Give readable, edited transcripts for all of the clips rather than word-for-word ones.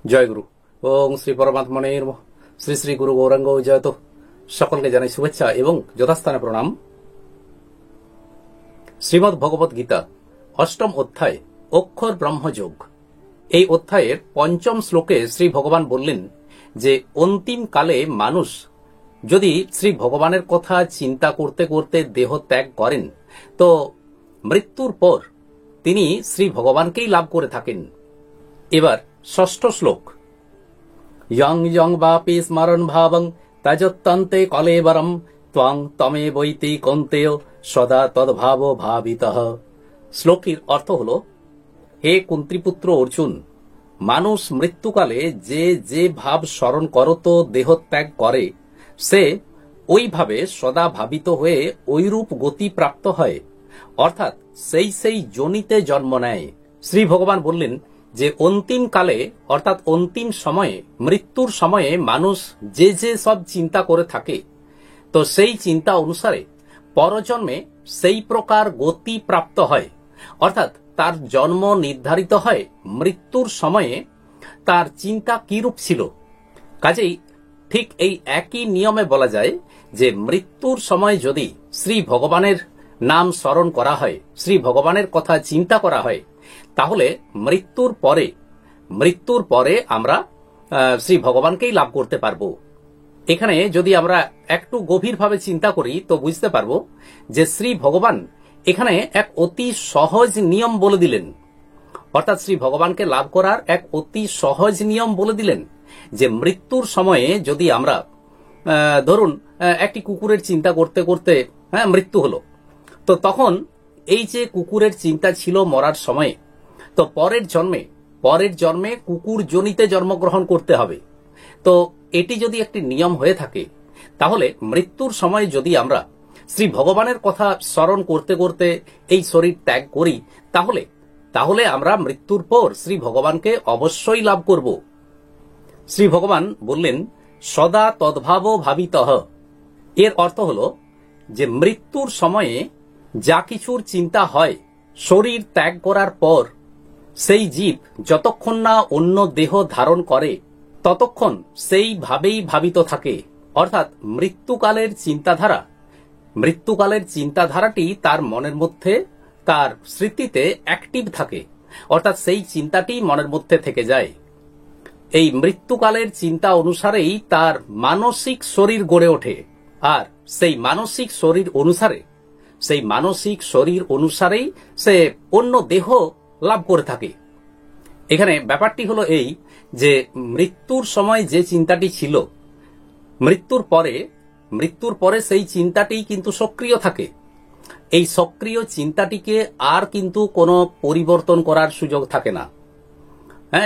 জয় গুরু। ওং শ্রী পরমাত্মনে নমঃ। শ্রী শ্রী গুরু গৌরাঙ্গ জয়ত। সকলকে জানাই শুভেচ্ছা এবং যথাস্থানে প্রণাম। শ্রীমদ্ ভগবত গীতা অষ্টম অধ্যায় অক্ষর ব্রহ্মযোগ, এই অধ্যায়ের পঞ্চম শ্লোকে শ্রী ভগবান বললেন যে অন্তিম কালে মানুষ যদি শ্রী ভগবানের কথা চিন্তা করতে করতে দেহ ত্যাগ করেন তো মৃত্যুর পর তিনি শ্রী ভগবানকেই লাভ করে থাকেন। এবার ষষ্ঠ শ্লোক, ইয়ং ইয়ং বাপি স্মরণ ভাবং ত্যজত্যন্তে কলেবরম ত্বং তমে বৈতি কন্তেয় সদা তদ্ভাব ভাবিতঃ। শ্লোকটির অর্থ হল, হে কুন্তিপুত্র অর্জুন, মানুষ মৃত্যুকালে যে যে ভাব স্মরণ করত দেহ ত্যাগ করে সে ওইভাবে সদা ভাবিত হয়ে ঐরূপ গতি প্রাপ্ত হয়, অর্থাৎ সেই সেই যোনিতে জন্ম নেয়। শ্রী ভগবান বললেন যে অন্তিম কালে অর্থাৎ অন্তিম সময়ে মৃত্যুর সময়ে মানুষ যে যে সব চিন্তা করে থাকে তো সেই চিন্তা অনুসারে পরজন্মে সেই প্রকার গতি প্রাপ্ত হয়, অর্থাৎ তার জন্ম নির্ধারিত হয় মৃত্যুর সময়ে তার চিন্তা কিরূপ ছিল। কাজেই ঠিক এই একই নিয়মে বলা যায় যে মৃত্যুর সময় যদি শ্রী ভগবানের নাম স্মরণ করা হয়, শ্রী ভগবানের কথা চিন্তা করা হয়, তাহলে মৃত্যুর পরে আমরা শ্রী ভগবানকেই লাভ করতে পারবো। এখানে যদি আমরা একটু গভীরভাবে চিন্তা করি তো বুঝতে পারবো যে শ্রী ভগবান এখানে এক অতি সহজ নিয়ম বলে দিলেন, অর্থাৎ শ্রী ভগবানকে লাভ করার এক অতি সহজ নিয়ম বলে দিলেন যে মৃত্যুর সময়ে যদি আমরা ধরুন একটি কুকুরের চিন্তা করতে করতে মৃত্যু হলো, তো তখন এই যে কুকুরের চিন্তা ছিল মরার সময়ে, তো পরের জন্মে কুকুর জনিতে জন্মগ্রহণ করতে হবে। তো এটি যদি একটি নিয়ম হয়ে থাকে তাহলে মৃত্যুর সময় যদি আমরা শ্রী ভগবানের কথা স্মরণ করতে করতে এই শরীর ত্যাগ করি তাহলে আমরা মৃত্যুর পর শ্রী ভগবানকে অবশ্যই লাভ করব। শ্রী ভগবান বললেন সদা তদ্ভাব ভাবিতঃ। এর অর্থ হল যে মৃত্যুর সময়ে যা কিছুর চিন্তা হয় শরীর ত্যাগ করার পর সেই জীব যতক্ষণ না অন্য দেহ ধারণ করে ততক্ষণ সেইভাবেই ভাবিত থাকে, অর্থাৎ মৃত্যুকালের চিন্তাধারাটি তার মনের মধ্যে তার স্মৃতিতে অ্যাক্টিভ থাকে, অর্থাৎ সেই চিন্তাটি মনের মধ্যে থেকে যায়। এই মৃত্যুকালের চিন্তা অনুসারেই তার মানসিক শরীর গড়ে ওঠে, আর সেই মানসিক শরীর অনুসারেই সে অন্য দেহ লাভ করে থাকে। এখানে ব্যাপারটি হলো এই যে মৃত্যুর সময় যে চিন্তাটি ছিল মৃত্যুর পরে সেই চিন্তাটি কিন্তু সক্রিয় থাকে। এই সক্রিয় চিন্তাটিকে আর কিন্তু কোনো পরিবর্তন করার সুযোগ থাকে না।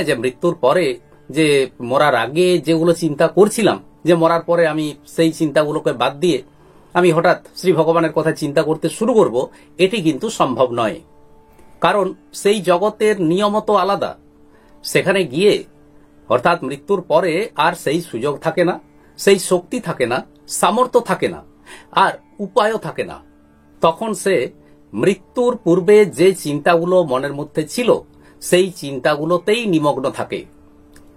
যে মৃত্যুর পরে যে মরার আগে যেগুলো চিন্তা করছিলাম, যে মরার পরে আমি সেই চিন্তাগুলোকে বাদ দিয়ে আমি হঠাৎ শ্রী ভগবানের কথা চিন্তা করতে শুরু করব, এটি কিন্তু সম্ভব নয়। কারণ সেই জগতের নিয়মত আলাদা। সেখানে গিয়ে অর্থাৎ মৃত্যুর পরে আর সেই সুযোগ থাকে না, সেই শক্তি থাকে না, সামর্থ্য থাকে না, আর উপায়ও থাকে না। তখন সে মৃত্যুর পূর্বে যে চিন্তাগুলো মনের মধ্যে ছিল সেই চিন্তাগুলোতেই নিমগ্ন থাকে।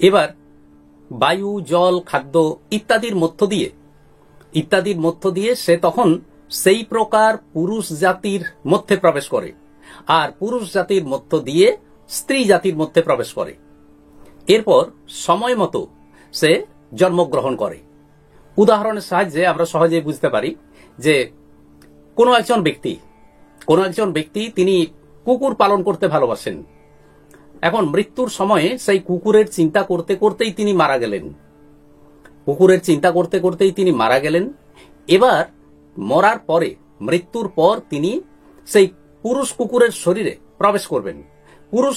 এবার বায়ু, জল, খাদ্য ইত্যাদির মধ্য দিয়ে সে তখন সেই প্রকার পুরুষ জাতির মধ্যে প্রবেশ করে, আর পুরুষ জাতির মধ্য দিয়ে স্ত্রী জাতির মধ্যে প্রবেশ করে। এরপর সময় মতো সে জন্মগ্রহণ করে। উদাহরণের সাহায্যে আমরা সহজেই বুঝতে পারি যে কোনো একজন ব্যক্তি তিনি কুকুর পালন করতে ভালোবাসেন। এখন মৃত্যুর সময়ে সেই কুকুরের চিন্তা করতে করতেই তিনি মারা গেলেন। এবার মরার পরে মৃত্যুর পর তিনি সেই পুরুষ কুকুরের শরীরে প্রবেশ করবেন, পুরুষ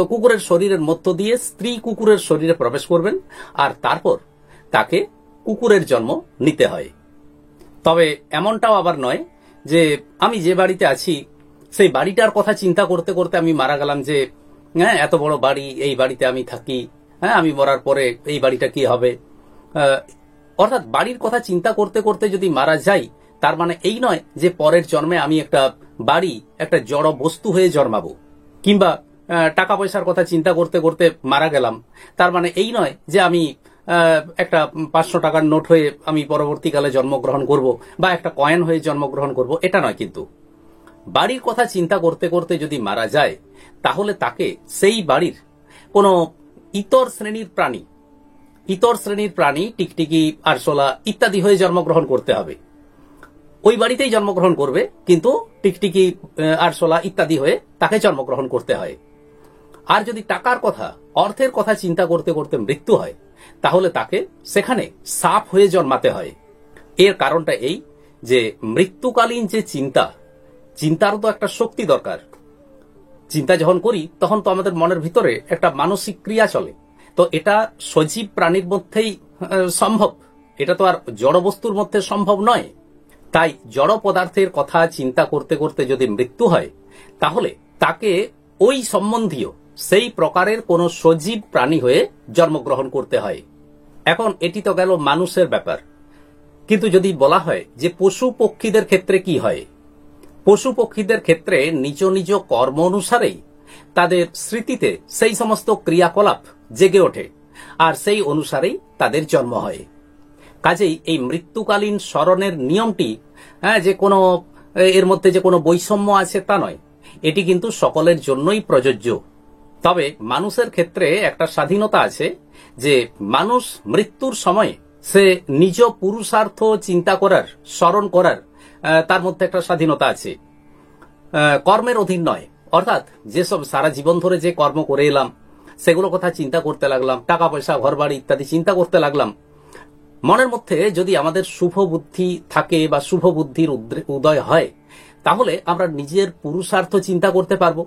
কুকুরের শরীরের মধ্য দিয়ে স্ত্রী কুকুরের শরীরে প্রবেশ করবেন, আর তারপর তাকে কুকুরের জন্ম নিতে হয়। তবে এমনটাও আবার নয় যে আমি যে বাড়িতে আছি সেই বাড়িটার কথা চিন্তা করতে করতে আমি মারা গেলাম, যে এত বড় বাড়ি, এই বাড়িতে আমি থাকি, আমি মরার পরে এই বাড়িটা কি হবে। অর্থাৎ বাড়ির কথা চিন্তা করতে করতে যদি মারা যাই তার মানে এই নয় যে পরের জন্মে আমি একটা জড় বস্তু হয়ে জন্মাবো, কিংবা টাকা পয়সার কথা চিন্তা করতে করতে মারা গেলাম, তার মানে এই নয় যে আমি একটা 500 টাকার নোট হয়ে আমি পরবর্তীকালে জন্মগ্রহণ করব বা একটা কয়েন হয়ে জন্মগ্রহণ করব, এটা নয়। কিন্তু বাড়ির কথা চিন্তা করতে করতে যদি মারা যায়, তাহলে তাকে সেই বাড়ির কোনো ইতর শ্রেণীর প্রাণী টিকটিকি, আরশোলা ইত্যাদি হয়ে জন্মগ্রহণ করতে হবে। ওই বাড়িতেই জন্মগ্রহণ করবে, কিন্তু টিকটিকি, আরশোলা ইত্যাদি হয়ে তাকে জন্মগ্রহণ করতে হয়। আর যদি টাকার কথা, অর্থের কথা চিন্তা করতে করতে মৃত্যু হয়, তাহলে তাকে সেখানে সাপ হয়ে জন্মাতে হয়। এর কারণটা এই যে মৃত্যুকালীন যে চিন্তারও তো একটা শক্তি দরকার। চিন্তা যখন করি তখন তো আমাদের মনের ভিতরে একটা মানসিক ক্রিয়া চলে। তো এটা সজীব প্রাণীর মধ্যেই সম্ভব, এটা তো আর জড় বস্তুর মধ্যে সম্ভব নয়। তাই জড় পদার্থের কথা চিন্তা করতে করতে যদি মৃত্যু হয়, তাহলে তাকে ওই সম্বন্ধীয় সেই প্রকারের কোনো সজীব প্রাণী হয়ে জন্মগ্রহণ করতে হয়। এখন এটি তো গেল মানুষের ব্যাপার, কিন্তু যদি বলা হয় যে পশু পক্ষীদের ক্ষেত্রে কি হয়, পশু পক্ষীদের ক্ষেত্রে নিজ নিজ কর্ম অনুসারেই তাদের স্মৃতিতে সেই সমস্ত ক্রিয়াকলাপ জেগে ওঠে, আর সেই অনুসারেই তাদের জন্ম হয়। কাজেই এই মৃত্যুকালীন স্মরণের নিয়মটি যে কোনো এর মধ্যে যে কোনো বৈষম্য আছে তা নয়, এটি কিন্তু সকলের জন্যই প্রযোজ্য। তবে মানুষের ক্ষেত্রে একটা স্বাধীনতা আছে যে মানুষ মৃত্যুর সময়ে সে নিজ পুরুষার্থ চিন্তা করার, স্মরণ করার তার মধ্যে একটা স্বাধীনতা আছে, কর্মের অধীন নয়। অর্থাৎ যেসব সারা জীবন ধরে যে কর্ম করে এলাম সেগুলো কথা চিন্তা করতে লাগলাম, টাকা পয়সা, ঘর বাড়ি ইত্যাদি চিন্তা করতে লাগলাম, মনের মধ্যে যদি আমাদের শুভ বুদ্ধি থাকে বা শুভ বুদ্ধির উদয় হয়, তাহলে আমরা নিজের পুরুষার্থ চিন্তা করতে পারবো।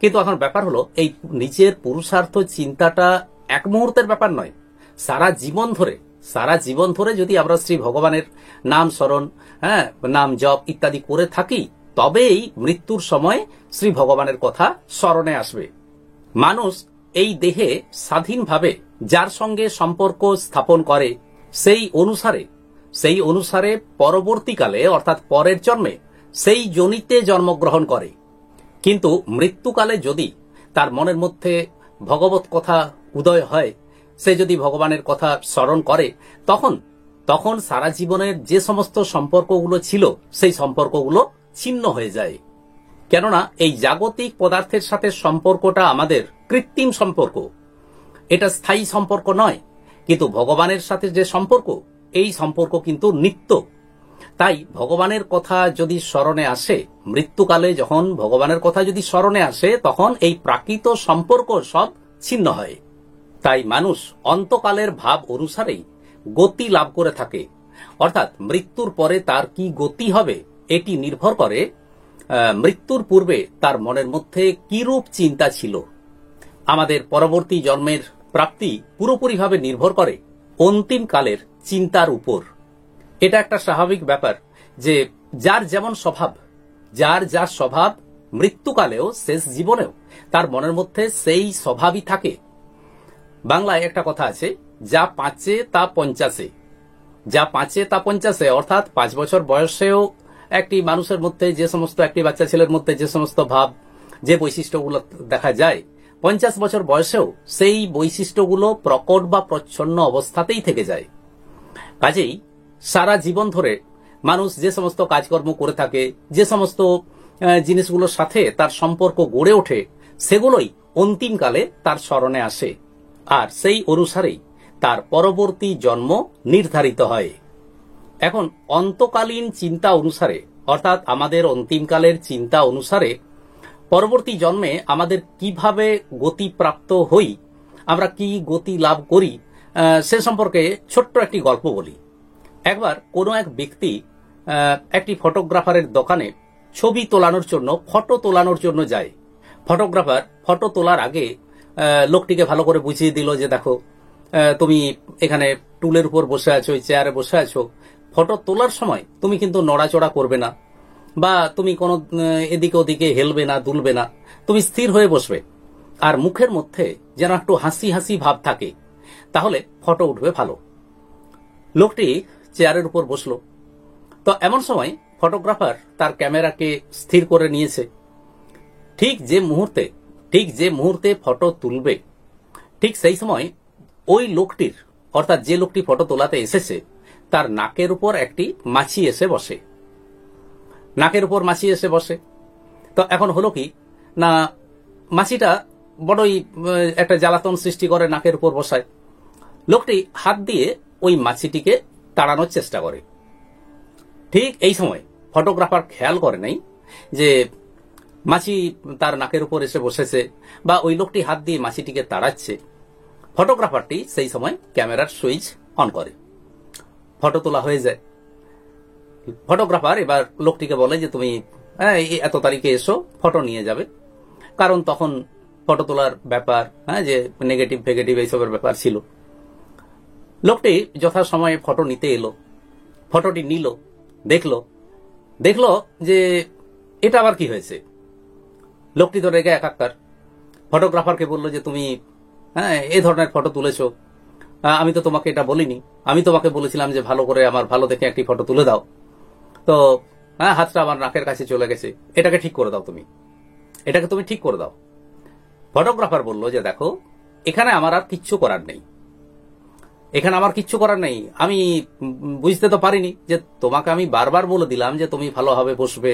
কিন্তু এখন ব্যাপার হলো, এই নিজের পুরুষার্থ চিন্তাটা এক মুহূর্তের ব্যাপার নয়। সারা জীবন ধরে যদি আমরা শ্রী ভগবানের নাম স্মরণ, নাম জপ ইত্যাদি করে থাকি, তবেই মৃত্যুর সময় শ্রী ভগবানের কথা স্মরণে আসবে। মানুষ এই দেহে স্বাধীনভাবে যার সঙ্গে সম্পর্ক স্থাপন করে, সেই অনুসারে পরবর্তীকালে অর্থাৎ পরের জন্মে সেই যোনিতে জন্মগ্রহণ করে। কিন্তু মৃত্যুকালে যদি তার মনের মধ্যে ভগবত কথা উদয় হয়, সে যদি ভগবানের কথা স্মরণ করে, তখন সারা জীবনের যে সমস্ত সম্পর্কগুলো ছিল সেই সম্পর্কগুলো ছিন্ন হয়ে যায়। কেননা এই জাগতিক পদার্থের সাথে সম্পর্কটা আমাদের কৃত্রিম সম্পর্ক, এটা স্থায়ী সম্পর্ক নয়। কিন্তু ভগবানের সাথে যে সম্পর্ক, এই সম্পর্ক কিন্তু নিত্য। তাই ভগবানের কথা যদি স্মরণে আসে, মৃত্যুকালে যখন ভগবানের কথা যদি স্মরণে আসে, তখন এই প্রাকৃত সম্পর্ক সব ছিন্ন হয়। তাই মানুষ অন্তকালের ভাব অনুসারেই গতি লাভ করে থাকে। অর্থাৎ মৃত্যুর পরে তার কি গতি হবে, এটি নির্ভর করে মৃত্যুর পূর্বে তার মনের মধ্যে কিরূপ চিন্তা ছিল। আমাদের পরবর্তী জন্মের প্রাপ্তি পুরোপুরিভাবে নির্ভর করে অন্তিম কালের চিন্তার উপর। এটা একটা স্বাভাবিক ব্যাপার যে যার যেমন স্বভাব, যার যা স্বভাব, মৃত্যুকালেও শেষ জীবনেও তার মনের মধ্যে সেই স্বভাবই থাকে। বাংলায় একটা কথা আছে, যা পাঁচে তা পঞ্চাশে। যা পাঁচে তা পঞ্চাশে, অর্থাৎ 5 বছর বয়সেও একটি মানুষের মধ্যে যে সমস্ত, একটি বাচ্চা ছেলের মধ্যে যে সমস্ত ভাব, যে বৈশিষ্ট্যগুলো দেখা যায়, 50 বছর বয়সেও সেই বৈশিষ্ট্যগুলো প্রকট বা প্রচ্ছন্ন অবস্থাতেই থেকে যায়। কাজেই সারা জীবন ধরে মানুষ যে সমস্ত কাজকর্ম করে থাকে, যে সমস্ত জিনিসগুলোর সাথে তার সম্পর্ক গড়ে ওঠে, সেগুলোই অন্তিমকালে তার স্মরণে আসে, আর সেই অনুসারেই তার পরবর্তী জন্ম নির্ধারিত হয়। এখন অন্তকালীন চিন্তা অনুসারে, অর্থাৎ আমাদের অন্তিমকালের চিন্তা অনুসারে পরবর্তী জন্মে আমাদের কিভাবে গতিপ্রাপ্ত হই, আমরা কি গতি লাভ করি, সে সম্পর্কে ছোট্ট একটি গল্প বলি। একবার কোনো এক ব্যক্তি একটি ফটোগ্রাফারের দোকানে ছবি তোলানোর জন্য, ফটো তোলানোর জন্য যায়। ফটোগ্রাফার ফটো তোলার আগে লোকটিকে ভালো করে বুঝিয়ে দিল যে দেখো, তুমি এখানে টুলের উপর বসে আছো, চেয়ারে বসে আছো, ফটো তোলার সময় তুমি কিন্তু নড়াচড়া করবে না, বা তুমি কোনো এদিকে ওদিকে হেলবে না, দুলবে না, তুমি স্থির হয়ে বসবে, আর মুখের মধ্যে যেন একটু হাসি হাসি ভাব থাকে, তাহলে ফটো উঠবে ভালো। লোকটি চেয়ারের উপর বসলো। তো এমন সময় ফটোগ্রাফার তার ক্যামেরাকে স্থির করে নিয়েছে। ঠিক যে মুহূর্তে ঠিক যে মুহূর্তে ফটো তুলবে, ঠিক সেই সময় ওই লোকটির, অর্থাৎ যে লোকটি ফটো তোলাতে এসেছে, তার নাকের উপর একটি মাছি এসে বসে। নাকের উপর মাছি এসে বসে। তো এখন হলো কি না, মাছিটা বড়ই একটা জ্বালাতন সৃষ্টি করে, নাকের উপর বসায়। লোকটি হাত দিয়ে ওই মাছিটিকে তাড়ানোর চেষ্টা করে। ঠিক এই সময় ফটোগ্রাফার খেয়াল করে নাই যে মাছি তার নাকের উপর এসে বসেছে বা ওই লোকটি হাত দিয়ে মাছিটিকে তাড়াচ্ছে। ফটোগ্রাফারটি সেই সময় ক্যামেরার সুইচ অন করে, ফটো তোলা হয়ে যায়। ফটোগ্রাফার এবার লোকটিকে বলে যে তুমি এত তারিখে এসো, ফটো নিয়ে যাবে। কারণ তখন ফটো তোলার ব্যাপার, যে নেগেটিভ ফেগেটিভ এইসবের ব্যাপার ছিল। লোকটি যথাসময়ে ফটো নিতে এলো, ফটোটি নিল, দেখলো যে এটা আবার কি হয়েছে। লোকটি তো রেগে একাকার। ফটোগ্রাফারকে বলল যে তুমি এই ধরনের ফটো তুলেছো, আমি তো তোমাকে এটা বলিনি, আমি তোমাকে বলেছিলাম যে ভালো করে আমার ভালো দেখে একটি ফটো তুলে দাও, তো হাতটা আমার নাকের কাছে চলে গেছে, এটাকে ঠিক করে দাও, এটাকে তুমি ঠিক করে দাও। ফটোগ্রাফার বলল যে দেখো, এখানে আমার আর কিচ্ছু করার নেই, আমি বুঝতে তো পারিনি যে তোমাকে আমি বারবার বলে দিলাম যে তুমি ভালোভাবে বসবে,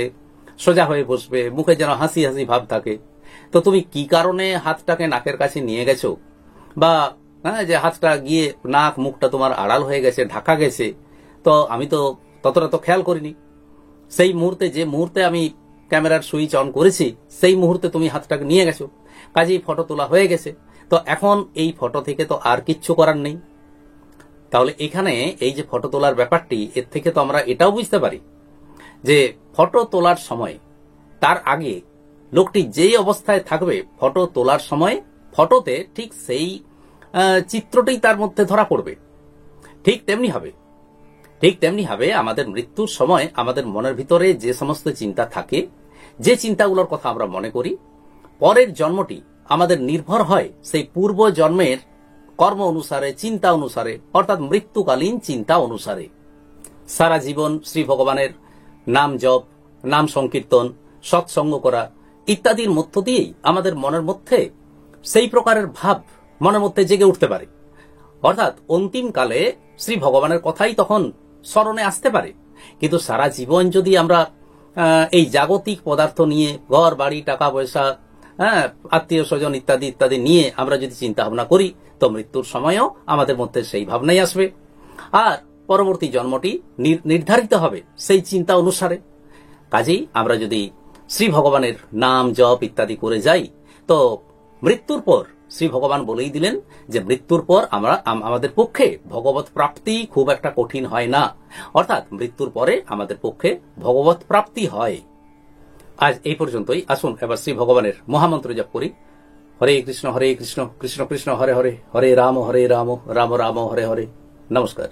সোজা হয়ে বসবে, মুখে যেন হাসি হাসি ভাব থাকে। তো তুমি কি কারণে হাতটাকে নাকের কাছে নিয়ে গেছো, বা যে হাতটা গিয়ে নাক মুখটা তোমার আড়াল হয়ে গেছে, ঢাকা গেছে, তো আমি তো ততটা তো খেয়াল করিনি। সেই মুহূর্তে, যে মুহূর্তে আমি ক্যামেরার সুইচ অন করেছি, সেই মুহূর্তে তুমি হাতটাকে নিয়ে গেছো, কাজেই ফটো তোলা হয়ে গেছে। তো এখন এই ফটো থেকে তো আর কিচ্ছু করার নেই। তাহলে এখানে এই যে ফটো তোলার ব্যাপারটি, এর থেকে তো আমরা এটাও বুঝতে পারি যে ফটো তোলার সময়, তার আগে লোকটি যেই অবস্থায় থাকবে ফটো তোলার সময়, ফটোতে ঠিক সেই চিত্রটাই তার মধ্যে ধরা পড়বে। ঠিক তেমনি হবে আমাদের মৃত্যুর সময় আমাদের মনের ভিতরে যে সমস্ত চিন্তা থাকে, যে চিন্তাগুলোর কথা আমরা মনে করি, পরের জন্মটি আমাদের নির্ভর হয় সেই পূর্ব জন্মের কর্ম অনুসারে, চিন্তা অনুসারে, অর্থাৎ মৃত্যুকালীন চিন্তা অনুসারে। সারা জীবন শ্রী ভগবানের নাম জপ, নাম সংকীর্তন, সৎসঙ্গ করা ইত্যাদির মধ্য দিয়েই আমাদের মনের মধ্যে সেই প্রকারের ভাব মনের মধ্যে জেগে উঠতে পারে। অর্থাৎ অন্তিমকালে শ্রী ভগবানের কথাই তখন স্মরণে আসতে পারে। কিন্তু সারা জীবন যদি আমরা এই জাগতিক পদার্থ নিয়ে, ঘর বাড়ি, টাকা পয়সা, আত্মীয় স্বজন ইত্যাদি ইত্যাদি নিয়ে আমরা যদি চিন্তা ভাবনা করি, তো মৃত্যুর সময়ও আমাদের মধ্যে সেই ভাবনাই আসবে। আর পরবর্তী জন্মটি নির্ধারিত হবে সেই চিন্তা অনুসারে। কাজেই আমরা যদি শ্রী ভগবানের নাম জপ ইত্যাদি করে যাই, তো মৃত্যুর পর শ্রী ভগবান বলেই দিলেন যে মৃত্যুর পর আমাদের পক্ষে ভগবত প্রাপ্তি খুব একটা কঠিন হয় না। অর্থাৎ মৃত্যুর পরে আমাদের পক্ষে ভগবত প্রাপ্তি হয়। আজ এই পর্যন্তই। আসুন এবার শ্রী ভগবানের মহামন্ত্র জপ করি। হরে কৃষ্ণ কৃষ্ণ কৃষ্ণ হরে হরে, হরে রাম রাম রাম হরে হরে। নমস্কার।